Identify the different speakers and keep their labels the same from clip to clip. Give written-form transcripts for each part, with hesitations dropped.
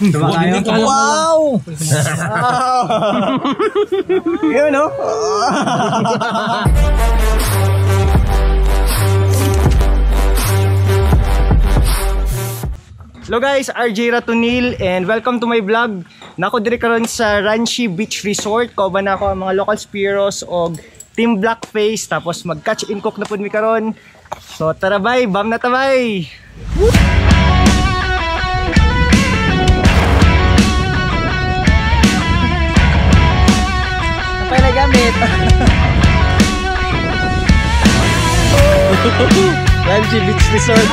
Speaker 1: Tuwa kayo? Wow! Yun, no? Hello guys, RJ Ratunil and welcome to my vlog. Nako diri karon sa Ranchi Beach Resort. Kauban ako ang mga local spiros og Team Blackface, tapos mag-catch in cook na pud mi karon. So tara bay, bam na tabay. Napay na gamit. Ranchi Beach Resort.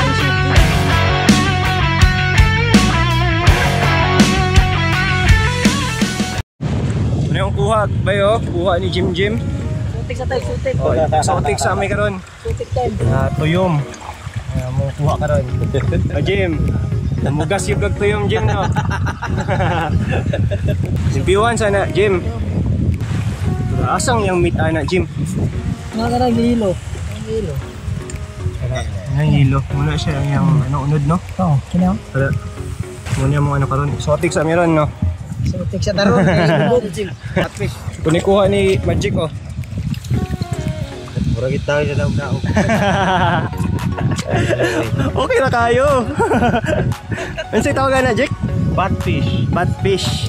Speaker 1: Ano yung kuha bayo? Kuha ni Jim Jim.
Speaker 2: Sutik sa tayo, sutik.
Speaker 1: Oh, sutik sa amin karon.
Speaker 2: Sutik tayo.
Speaker 1: Tuyom. Mo kuha karon. O Jim. Namugas yung tuyom Jim no. Simpiwan sana Jim. Asang yung meat ana Jim.
Speaker 2: Mga hilo. Ang hilo.
Speaker 1: Ang hilo. Muna siya yung ano unod no.
Speaker 2: Oo, kinaw.
Speaker 1: Muna mo ano karon. Sutik sa amin ron no.
Speaker 2: Sutik sa taron.
Speaker 1: Catfish. Kuni kuha ni Magic oh. Mura kita siya daw na. Okay na kayo. Unsay tawagan na Jack? Batfish. Batfish.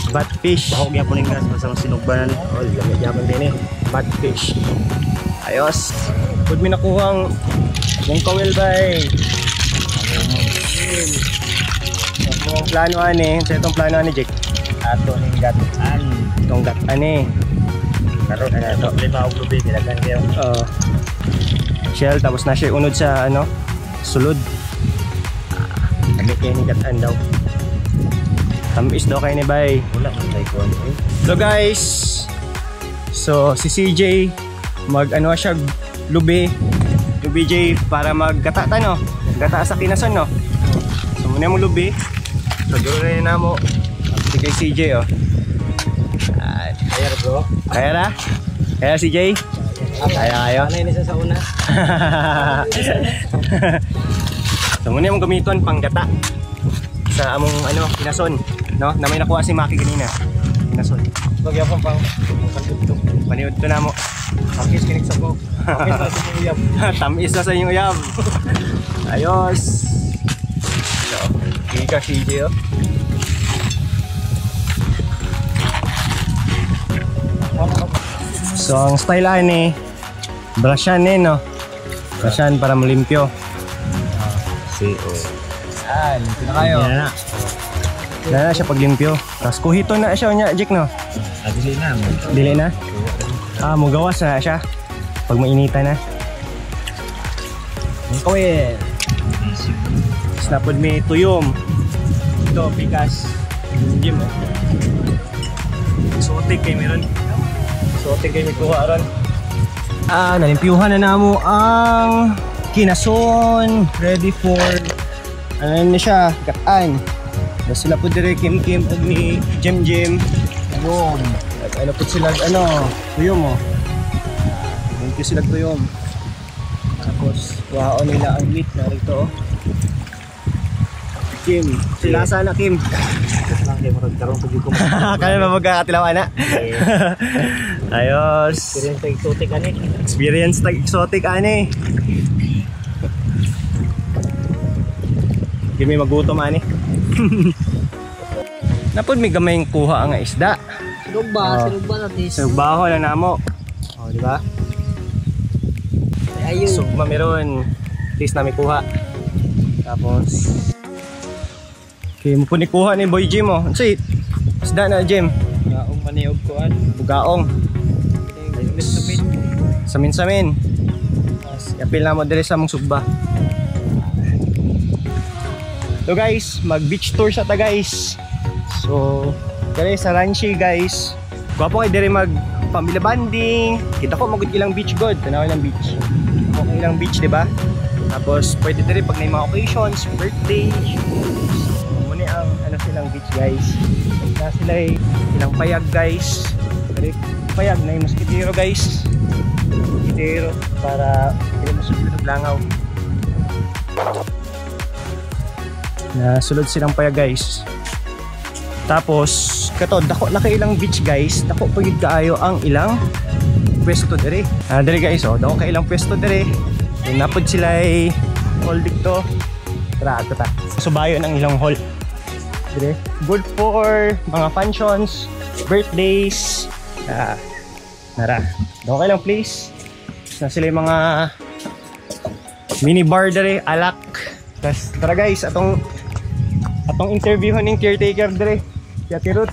Speaker 1: Batfish. Bahog gyapon ning gas basta sinugbanan. Oh, gyapon din eh. Batfish. Ayos. Pud mi nakuhang mong kawel bay. Ang plano ani, sa itong plano ani Jack. Ato ning gatan. Itong gatan eh. Karon na ito. Lima og lubi nilagan kayo. Shell tapos na siya unod sa ano, sulod. Kami kayo ni gatan daw. Tamis daw kayo ni bay. Wala man tayo ko. So guys, so si CJ mag ano siya lubi. Lubi J para maggata no. Gata sa kinason no. So muna mo lubi. So gawin na mo. Ito kay CJ oh. Kaya bro. Kaya na? Kaya CJ? Kaya kayo? Ano yun isa sa una? So muna mong gamiton pang gata sa among ano, kinason no? Na may nakuha si Maki kanina. Kinason. Bagay ako pang paniod to na mo. Tamis kinig sa ko. Tamis na sa inyong uyab. Tamis na sa inyong uyab. Ayos. So, kika CJ oh. So ang style ani brushan eh no. Brushan para malimpyo. Limpyo na kayo. Dala na siya paglimpyo. Tapos kuhito na siya nya Jack no.
Speaker 3: Dili na.
Speaker 1: Dili na. Mugawas na siya pag mainita na. Ang kawel. Snapod mi tuyom. Ito pikas. Jim oh. Sotik kay meron. Sotik kay mikuha ron. Nalimpyuhan na namo ang kinason. Ready for ano na siya, kataan. Tapos sila po dire Kim Kim og ni Jim Jim. Ayun. Ano po sila ano, tuyom mo. Limpyo sila tuyom. Tapos kuhaon nila ang meat na rito oh. Kim, sila sana Kim. Kaya magkaroon pag ko. Kaya ba magkakatilawan na? Ayos.
Speaker 2: Experience tag exotic ani.
Speaker 1: Experience tag exotic ani. Gimi magutom ani. Napod mi gamay kuha ang isda.
Speaker 2: Sinugba natin.
Speaker 1: Sinugbaho lang namo. Oh, di ba?
Speaker 2: Ayun.
Speaker 1: Sugma meron. Tis na mi kuha. Tapos okay, mo po ni kuha ni Boy Jim oh. Say, isda na Jim.
Speaker 3: Gaong maniog kuan.
Speaker 1: Bugaong. Samin-samin. Yapil na mo dire sa mong sugba. So guys, mag beach tour sa ta guys. So, dire sa Ranchi guys. Gwapo kay dire mag family bonding. Kita ko magud ilang beach god, tanaw ilang beach. Okay ilang beach, di ba? Tapos pwede dire pag may mga occasions, birthday. Muna ang ano silang beach guys. Na sila ilang payag guys. Dire payag na yung mosquitero guys. Mosquitero para hindi mo sulod langaw. Nasulod silang payag guys. Tapos kato dako na kay ilang beach guys, dako pagid kaayo ang ilang pwesto dire. Dire guys oh, dako kay ilang pwesto dire. Napod sila ay hall dito. Tara ato ta. Subayon ang ilang hall. Dire. Good for mga functions, birthdays. Nara. Dako kay ilang place. Na sila yung mga mini bar dire, alak. Tas tara guys, atong interview ning caretaker dire. Si Ate Ruth.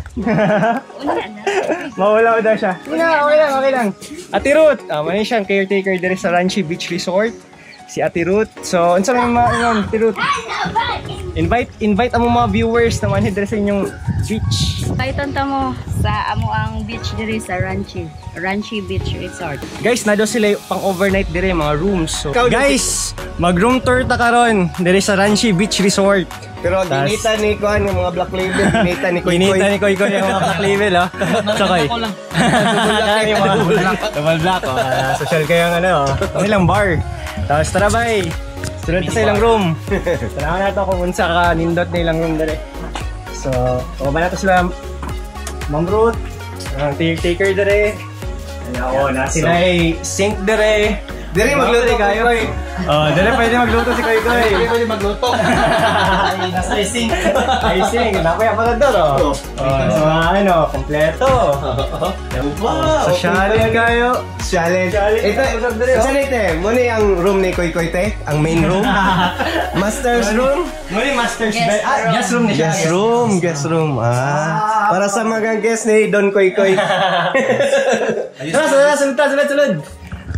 Speaker 1: Mawala daw siya. Okay lang. Ate Ruth, mali siyang caretaker dire sa Ranchi Beach Resort. Si Ate Ruth. So, unsa may mga Ate Ruth? Invite ang mga viewers na manhid dire sa inyong beach.
Speaker 4: Paiton ta mo sa amo ang beach dire sa Ranchi Beach Resort.
Speaker 1: Guys, na daw sila pang overnight dire mga rooms. So, guys, mag-room tour ta karon dire sa Ranchi Beach Resort.
Speaker 3: Pero ginita ni Kuan yung mga black label, ginita ni Koy.
Speaker 1: Ginita ni Koy yung mga black label, oh. So, Koy. Double black, oh. Social kayo ang ano, oh. Ilang bar. Tapos tara bay. Sunod sa ilang room. Tara na ito kung unsa ka nindot na ilang room dali. So, kumaba na ito sila Ma'am Ruth, ang taker dali. Ano, na sila ay sink dali.
Speaker 3: Dili magluto kayo.
Speaker 1: Dali pwede magluto si Koy.
Speaker 3: Dili pwede magluto.
Speaker 1: Nasa sink. Ay sink, nakuya pa doon, oh. Ano, kompleto.
Speaker 3: Wow.
Speaker 1: Sosyalin kayo.
Speaker 3: Challenge. Ito, saan ito? Muna ang room ni Koy Koy te? Ang main room? Master's room?
Speaker 1: Muli master's bed. Guest room niya.
Speaker 3: Guest room. Para sa mga guest ni Don Koy Koy.
Speaker 1: Tara, sunod.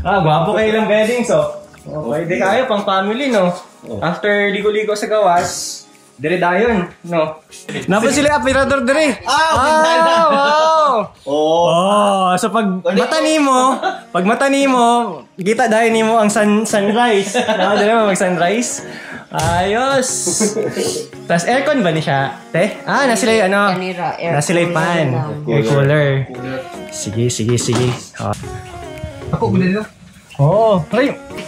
Speaker 1: Gwapo kayo ilang beddings, oh. Pwede kayo, pang family, no? After ligo-ligo sa gawas, dire dayon, no? Napos sila apirador dire. Wow! So pag mata nimo, kita dayon nimo ang sunrise. Dire mo mag-sunrise. Ayos. Tas aircon ba ni siya? Te? Nasa sila ano? Nasa sila pan. Air cooler. Sige.
Speaker 3: Ako, gula nila.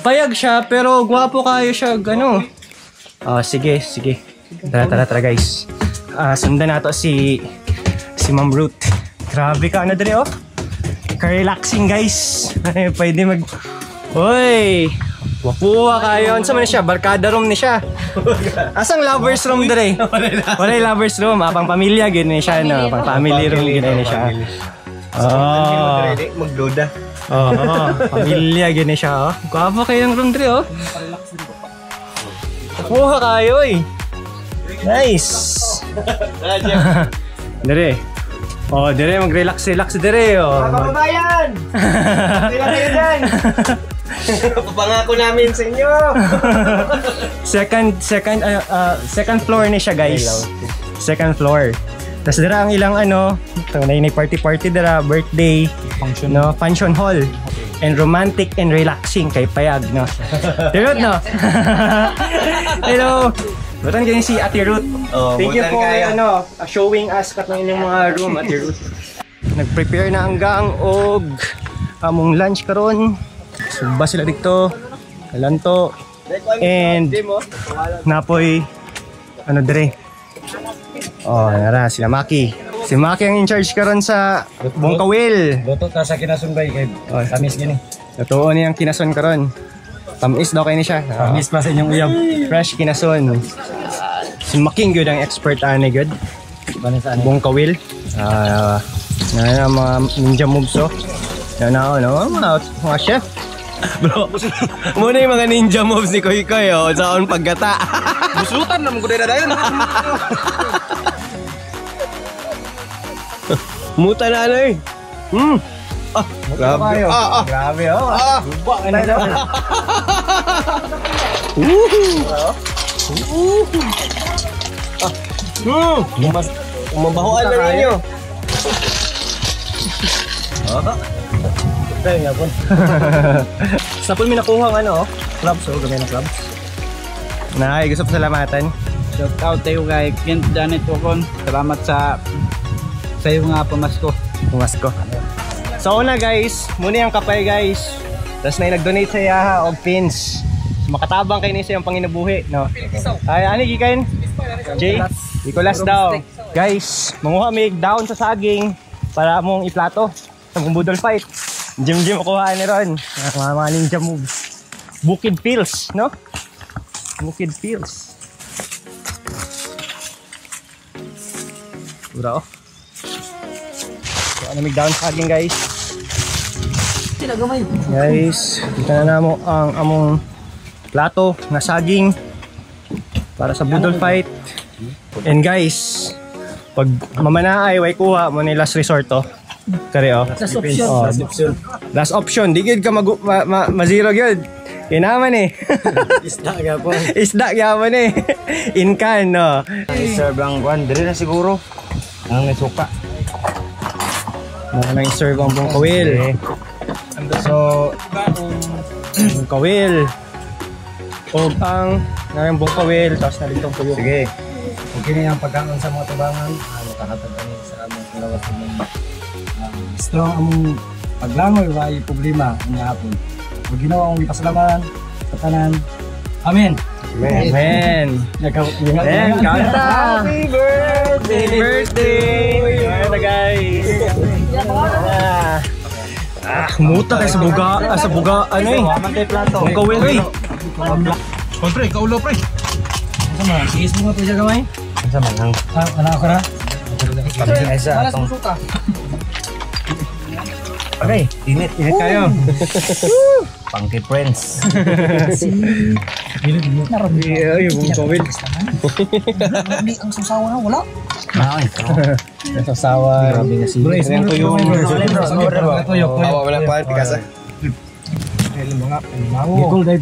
Speaker 1: Payag siya pero gwapo kayo siya gano. Sige. Tara guys. Sundan nato si Ma'am Ruth. Grabe ka dire, oh. Ka-relaxing guys. Pwede mag wapuwa kayo. Ano man siya? Barkada room ni siya. Asang lovers room dire? Wala lovers room. Pang pamilya gini siya, no? Pang family room gini siya.
Speaker 3: Magloda.
Speaker 1: Pamilya gini siya, oh. Gwapo kayong room dire, oh. Wapuwa kayo, eh. Nice. Dire. Dire mag-relax dire, oh.
Speaker 3: Kababayan! Kailan kayo dyan? Papangako namin sa inyo.
Speaker 1: Second floor ni siya, guys. Second floor. Tas dira ang ilang party dira, birthday, function hall. And romantic and relaxing kay payag, no. Tirot, no. Hello. Butan ganyan si Ate Ruth. Thank you for showing us katong inyong mga room, Ate Ruth. Nag-prepare na hanggang og among lunch karon. Suba sila dito. Kalanto. And napoy dire. Nara sila Maki. Si Maki ang in charge karon sa Bungkawil.
Speaker 3: Luto ta sa kinasumbay kay tamis gini.
Speaker 1: Totoo niyang kinason karon. Tamis daw kay ni siya.
Speaker 3: Tamis pa sa inyong uyab.
Speaker 1: Fresh kinason. Si Making gyud ang expert ani gyud. Bungkawil. Mga ninja moves, oh. Mga chef.
Speaker 3: Bro, muna yung mga ninja moves ni Koy Koy, oh. Saan paggata. Busutan naman ko na dayon. Muta na eh. Grabe.
Speaker 1: Grabe, oh. Luba ka na daw.
Speaker 3: Mabahoan na ninyo.
Speaker 1: Tayo nga po. Sa pool may nakuha ang clubs, gamay na clubs. Gusto pa salamatan.
Speaker 2: Shout out tayo kay Kent Janet Wakon. Salamat sa iyo nga pamasko.
Speaker 1: So una guys, muna yung kapay guys. Tapos may nag-donate sa yaha og pins. Makatabang kayo niya sa yung panginabuhi, no? Ay, ano gikan? Jay? Nicolas daw. Guys, manguha may down sa saging para mong iplato sa mong budol fight. Jim kuha ni Ron. Mga ninja moves. Bukid Pills, no? Bukid Pills. Pura oh. So, ano may down sa saging guys. Guys, kita na mo ang among plato na saging para sa budol fight. And guys, pag mamanaay way kuha mo ni last resort to. Kare oh. Last option. Last option. Di gid ka ma-zero gyud. Kinaman eh.
Speaker 3: Isda gyapon.
Speaker 1: Isda gyapon eh. In can no.
Speaker 3: Serve ang kwan dire na siguro. Ang suka.
Speaker 1: Mga nang serve ang buong kawil. So, ang kawil. O ang buong kawil tapos nalitong tuyo.
Speaker 3: Sige. Okay na yung pagkaon sa mga tubangan. Makahatag kami sa among kalawas ng strong among paglangoy wa ay problema ang hapon. Pag ginawa ang ipasalaman sa tanan. Amen.
Speaker 1: Amen. Amen. Kanta. Happy birthday. Ayan na guys. Muta kayo sa buga, ano eh. Ang kawil eh.
Speaker 2: Pre, kaulo pre.
Speaker 3: Sama, sige mo pa siya gamay. Sama nang. Ana ako ra. Alas mo suka. Okay, init kayo. Pangki friends.
Speaker 1: Yung buong kawil.
Speaker 3: Hindi ang susawa na wala. Ay,
Speaker 1: Nasasawa.
Speaker 3: grabe na si.
Speaker 1: Ang tuyo.
Speaker 3: Wala pa pikasa.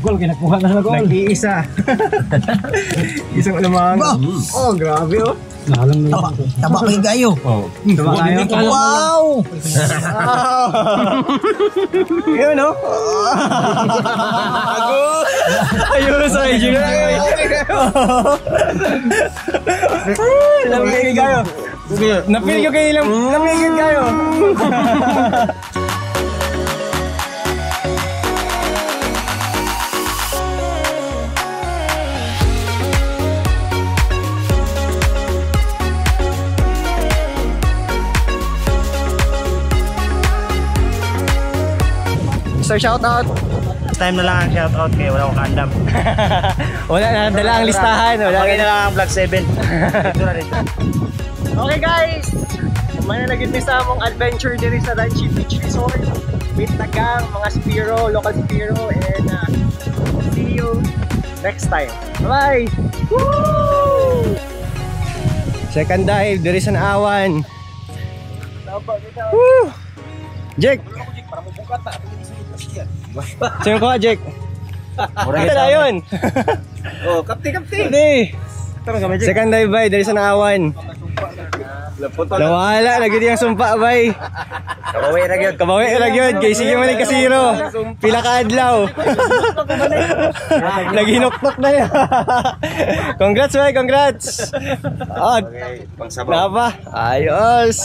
Speaker 3: Gol kinakuha na gol.
Speaker 1: Nag-iisa. Isang alamang. Oh, grabe oh.
Speaker 3: Taba pa yung gayo.
Speaker 1: Taba kayo.
Speaker 3: Wow!
Speaker 1: Yun no? Ayun sa IG na lang. Lamig kayo. Napil ko kayo lamig kayo. Sir, shoutout.
Speaker 5: Time na lang ang shoutout kaya wala akong kandam.
Speaker 1: Wala na, dala ang listahan. Wala
Speaker 5: Okay
Speaker 1: na.
Speaker 5: na lang ang vlog 7. Ito na rin.
Speaker 1: Okay guys, manalagid ni sa among adventure diri sa Ranchi Beach Resort with tagang mga Spiro, local Spiro, and see you next time. Bye! Woo! Second dive diri sa Naawan. Woo! Jake! Sino ko Jake? Ito na yun!
Speaker 3: Oh, kapti.
Speaker 1: Hindi! Second dive bay diri sa Naawan. Nawala na gid yung sumpa bay. Kabawi ra gyud kay sige man kasiro. Pila ka adlaw. Naghinuktok na niya. Congrats bay, congrats. Okay, pangsabaw. Ayos.